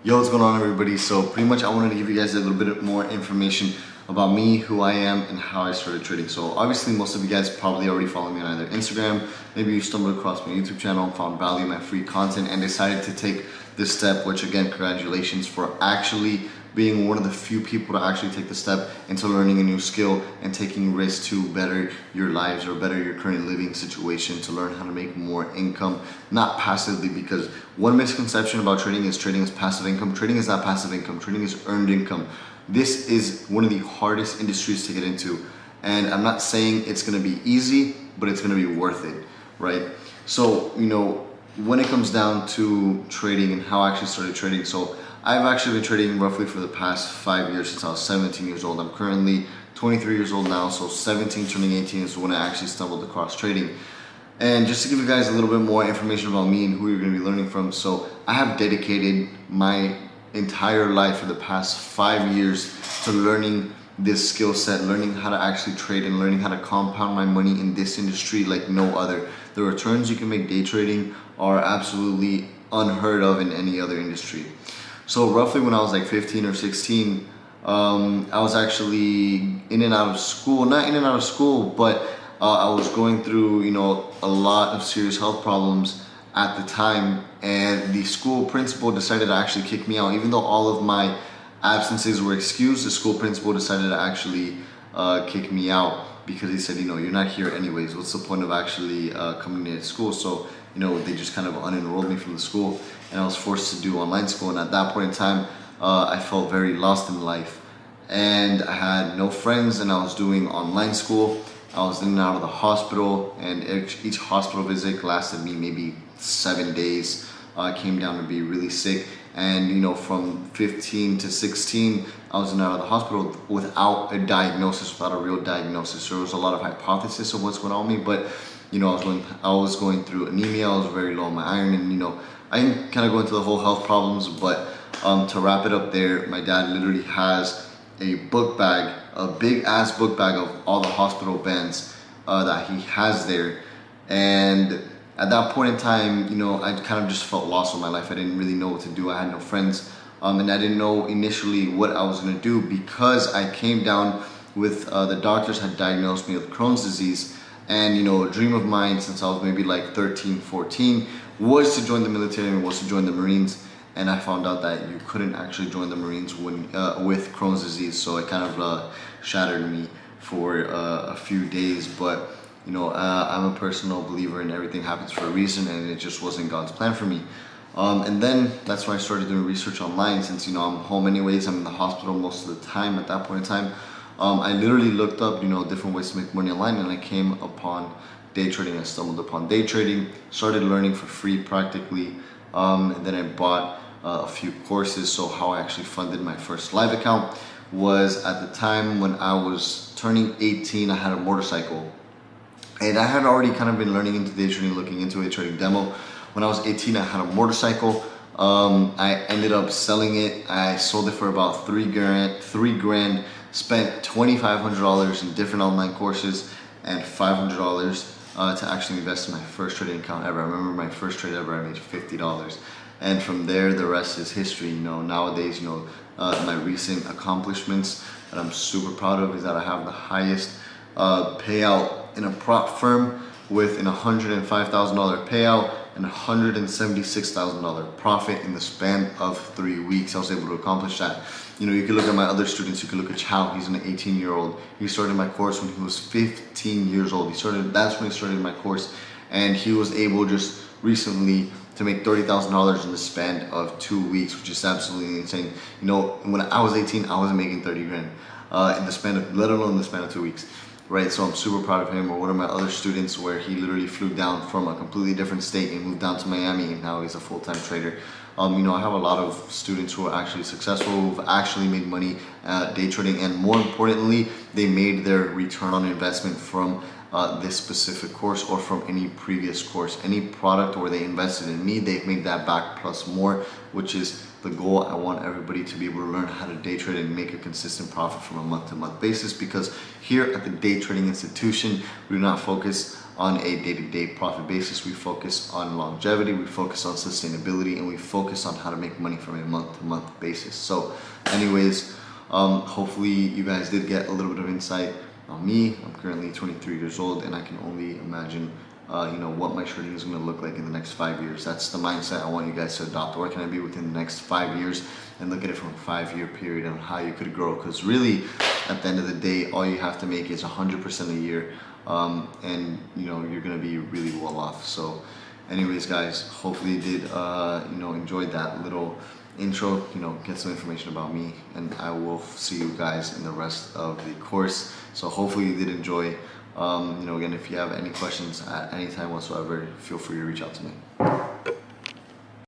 Yo, what's going on, everybody? So pretty much I wanted to give you guys a little bit more information about me, who I am, and how I started trading. So obviously most of you guys probably already follow me on either Instagram, maybe you stumbled across my YouTube channel, found value in my free content, and decided to take this step, which again, congratulations for actually being one of the few people to actually take the step into learning a new skill and taking risks to better your lives or better your current living situation, to learn how to make more income, not passively, because one misconception about trading is passive income. Trading is not passive income, trading is earned income. This is one of the hardest industries to get into. And I'm not saying it's gonna be easy, but it's gonna be worth it, right? So, when it comes down to trading and how I actually started trading, so I've actually been trading roughly for the past 5 years, since I was 17 years old. I'm currently 23 years old now, so 17 turning 18 is when I actually stumbled across trading. And just to give you guys a little bit more information about me and who you're gonna be learning from, so I have dedicated my entire life for the past 5 years to learning this skill set, learning how to actually trade and learning how to compound my money in this industry like no other. The returns you can make day trading are absolutely unheard of in any other industry. So roughly when I was like 15 or 16, I was actually in and out of school, not in and out of school, but I was going through, a lot of serious health problems at the time, and the school principal decided to actually kick me out. Even though all of my absences were excused, the school principal decided to actually kick me out, because he said, you're not here anyways. What's the point of actually coming to school? So, they just kind of unenrolled me from the school, and I was forced to do online school. And at that point in time, I felt very lost in life, and I had no friends, and I was doing online school. I was in and out of the hospital, and each hospital visit lasted me maybe 7 days. I came down to be really sick, and from 15 to 16, I was in and out of the hospital without a diagnosis, without a real diagnosis. There was a lot of hypothesis of what's going on with me, but I was going through anemia. I was very low on my iron, and I didn't kind of go into the whole health problems, but to wrap it up there, my dad literally has a book bag, a big ass book bag of all the hospital beds that he has there. And at that point in time, I kind of just felt lost with my life. I didn't really know what to do. I had no friends, and I didn't know initially what I was gonna do, because I came down with the doctors had diagnosed me with Crohn's disease. And a dream of mine since I was maybe like 13, 14 was to join the military and was to join the Marines. And I found out that you couldn't actually join the Marines with Crohn's disease, so it kind of shattered me for a few days. But I'm a personal believer in everything happens for a reason, and it just wasn't God's plan for me. And then that's when I started doing research online, since I'm home anyways. I'm in the hospital most of the time at that point in time. I literally looked up different ways to make money online, and I came upon day trading. I stumbled upon day trading, started learning for free practically, and then I bought a few courses. So how I actually funded my first live account was at the time when I was turning 18. I had a motorcycle, and I had already kind of been learning into day trading, looking into a trading demo. When I was 18, I had a motorcycle. I ended up selling it. I sold it for about $3 grand, spent $2,500 in different online courses and $500 to actually invest in my first trading account ever. I remember my first trade ever, I made $50. And from there, the rest is history. Nowadays, my recent accomplishments that I'm super proud of is that I have the highest payout in a prop firm, with an $105,000 payout and $176,000 profit in the span of 3 weeks. I was able to accomplish that. You can look at my other students. You can look at Chow. He's an 18-year-old. He started my course when he was 15 years old. That's when he started my course, and he was able just recently to make $30,000 in the span of 2 weeks, which is absolutely insane. When I was 18, I wasn't making 30 grand in the span of, let alone the span of 2 weeks. Right, so I'm super proud of him. Or one of my other students, where he literally flew down from a completely different state and moved down to Miami, and now he's a full-time trader. I have a lot of students who are actually successful, who've actually made money day trading, and more importantly, they made their return on investment from this specific course or from any previous course. Any product where they invested in me, they've made that back plus more, which is the goal. I want everybody to be able to learn how to day trade and make a consistent profit from a month-to-month basis, because here at the Day Trading Institution, we do not focus on a day-to-day profit basis. We focus on longevity, we focus on sustainability, and we focus on how to make money from a month-to-month basis. So anyways, hopefully you guys did get a little bit of insight on me. I'm currently 23 years old, and I can only imagine what my trading is going to look like in the next 5 years. That's the mindset I want you guys to adopt. Where can I be within the next 5 years, and look at it from a 5-year period and how you could grow. Because really, at the end of the day, all you have to make is 100% a year, and you're going to be really well off. So anyways, guys, hopefully you did enjoyed that little intro, get some information about me, and I will see you guys in the rest of the course. So hopefully you did enjoy. Again, if you have any questions at any time whatsoever, feel free to reach out to me.